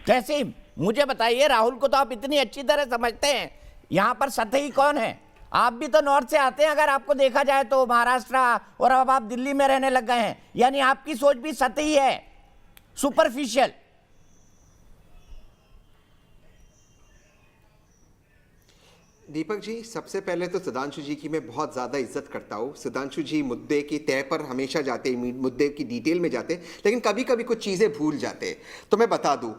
तहसीन, मुझे बताइए, राहुल को तो आप इतनी अच्छी तरह समझते हैं, यहाँ पर सतही कौन है? आप भी तो नॉर्थ से आते हैं, अगर आपको देखा जाए तो महाराष्ट्र, और अब आप दिल्ली में रहने लग गए हैं, यानी आपकी सोच भी सतही है, सुपरफिशियल। दीपक जी, सबसे पहले तो सुधांशु जी की मैं बहुत ज़्यादा इज्जत करता हूँ। सुधांशु जी मुद्दे की तय पर हमेशा जाते, मुद्दे की डिटेल में जाते, लेकिन कभी कभी कुछ चीज़ें भूल जाते। तो मैं बता दूँ,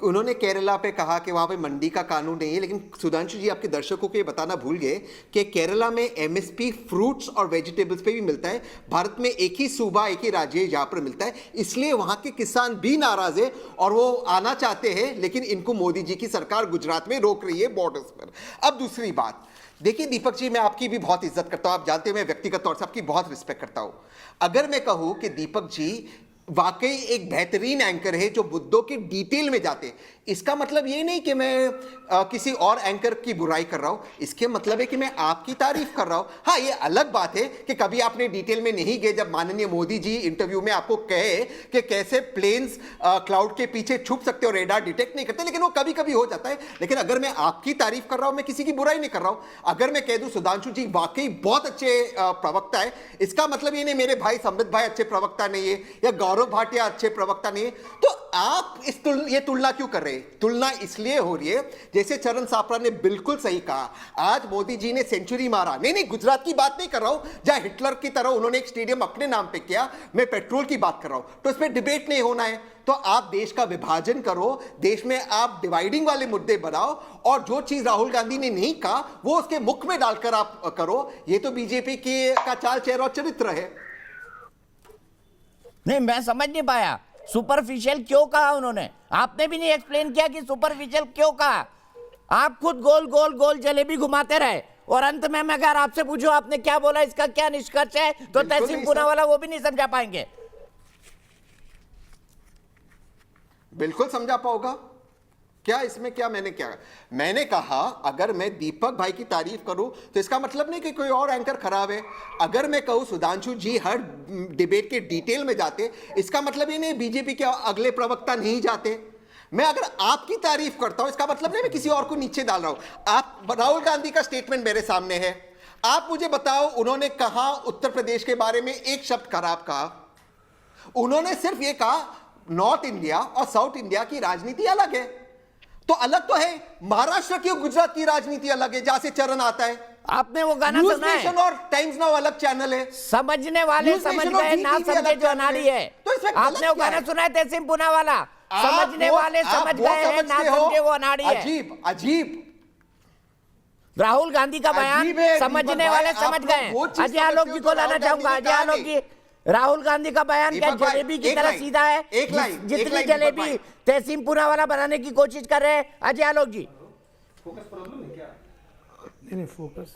उन्होंने केरला पे कहा कि वहाँ पे मंडी का कानून नहीं है, लेकिन सुधांशु जी आपके दर्शकों को ये बताना भूल गए कि केरला में एमएसपी फ्रूट्स और वेजिटेबल्स पे भी मिलता है। भारत में एक ही सूबा, एक ही राज्य है जहाँ पर मिलता है, इसलिए वहाँ के किसान भी नाराज है और वो आना चाहते हैं, लेकिन इनको मोदी जी की सरकार गुजरात में रोक रही है बॉर्डर्स पर। अब दूसरी बात देखिए दीपक जी, मैं आपकी भी बहुत इज्जत करता हूँ, आप जानते हैं मैं व्यक्तिगत तौर से आपकी बहुत रिस्पेक्ट करता हूँ। अगर मैं कहूँ कि दीपक जी वाकई एक बेहतरीन एंकर है जो मुद्दों की डिटेल में जाते, इसका मतलब ये नहीं कि मैं किसी और एंकर की बुराई कर रहा हूं, इसके मतलब है कि मैं आपकी तारीफ कर रहा हूं। हाँ, ये अलग बात है कि कभी आपने डिटेल में नहीं गए, जब माननीय मोदी जी इंटरव्यू में आपको कहे कि कैसे प्लेन्स क्लाउड के पीछे छुप सकते और रेडार डिटेक्ट नहीं करते, लेकिन वो कभी कभी हो जाता है। लेकिन अगर मैं आपकी तारीफ कर रहा हूं, मैं किसी की बुराई नहीं कर रहा हूं। अगर मैं कह दूं सुधांशु जी वाकई बहुत अच्छे प्रवक्ता है, इसका मतलब ये नहीं मेरे भाई समृद्ध भाई अच्छे प्रवक्ता नहीं है या गौरव भाटिया अच्छे प्रवक्ता नहीं है। तो आप ये तुलना क्यों कर रहे हैं? तुलना इसलिए हो रही है, जैसे चरण सापरा ने बिल्कुल सही कहा, आज मोदी जी ने सेंचुरी मारा। नहीं, गुजरात की बात नहीं कर रहा हूं जहां हिटलर की तरह उन्होंने एक स्टेडियम अपने नाम पे किया, मैं पेट्रोल की बात कर रहा हूं। तो इस पर डिबेट नहीं होना है। तो आप देश का विभाजन करो, देश में आप डिवाइडिंग वाले मुद्दे बनाओ, और जो चीज राहुल गांधी ने नहीं कहा वो उसके मुख में डालकर आप करो। ये तो बीजेपी का चाल चेहरा और चरित्र है। नहीं, मैं समझ नहीं पाया सुपरफिशियल क्यों कहा उन्होंने। आपने भी नहीं एक्सप्लेन किया कि सुपरफिशियल क्यों कहा। आप खुद गोल गोल गोल जलेबी घुमाते रहे, और अंत में मैं अगर आपसे पूछूं आपने क्या बोला, इसका क्या निष्कर्ष है, तो तहसीन पूनावाला वो भी नहीं समझा पाएंगे। बिल्कुल समझा पाओगा क्या इसमें? क्या मैंने कहा अगर मैं दीपक भाई की तारीफ करूं तो इसका मतलब नहीं कि कोई और एंकर खराब है। अगर मैं कहूं सुधांशु जी हर डिबेट के डिटेल में जाते, इसका मतलब ये नहीं बीजेपी के अगले प्रवक्ता नहीं जाते। मैं अगर आपकी तारीफ करता हूं, इसका मतलब नहीं मैं किसी और को नीचे डाल रहा हूं। आप राहुल गांधी का स्टेटमेंट मेरे सामने है, आप मुझे बताओ उन्होंने कहा उत्तर प्रदेश के बारे में एक शब्द खराब कहा? उन्होंने सिर्फ ये कहा नॉर्थ इंडिया और साउथ इंडिया की राजनीति अलग है। तो अलग तो है, महाराष्ट्र की और गुजरात की राजनीति अलग है जहां से चरण आता है। आपने वो गाना सुना है? और टाइम्स नाउ अलग चैनल है। समझने वाले समझ गए, ना समझे जो अनाड़ी है। तो आपने वो गाना सुना है तहसीन पूनावाला? समझने वाले समझ गए हैं, ना समझे वो अनाड़ी है। अजीब अजीब राहुल गांधी का बयान समझने वाले समझ गए। अजय आलोक जी को लाना चाहूंगा। अजय आलोक जी, राहुल गांधी का बयान क्या जलेबी की तरह सीधा है? जितनी जलेबी तहसीन पूनावाला बनाने की कोशिश कर रहे हैं अजय आलोक जी। नहीं, फोकस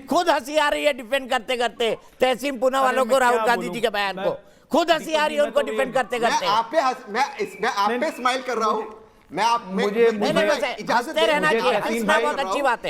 खुद हंसी आ रही है डिफेंड करते करते तहसीन पूनावाला को, राहुल गांधी जी के बयान को खुद हंसी आ रही है उनको डिफेंड करते करते। मैं आप पे स्माइल कर रहा हूं। मैं आप मुझे हंसते रहना चाहिए, हंसना बहुत अच्छी बात है।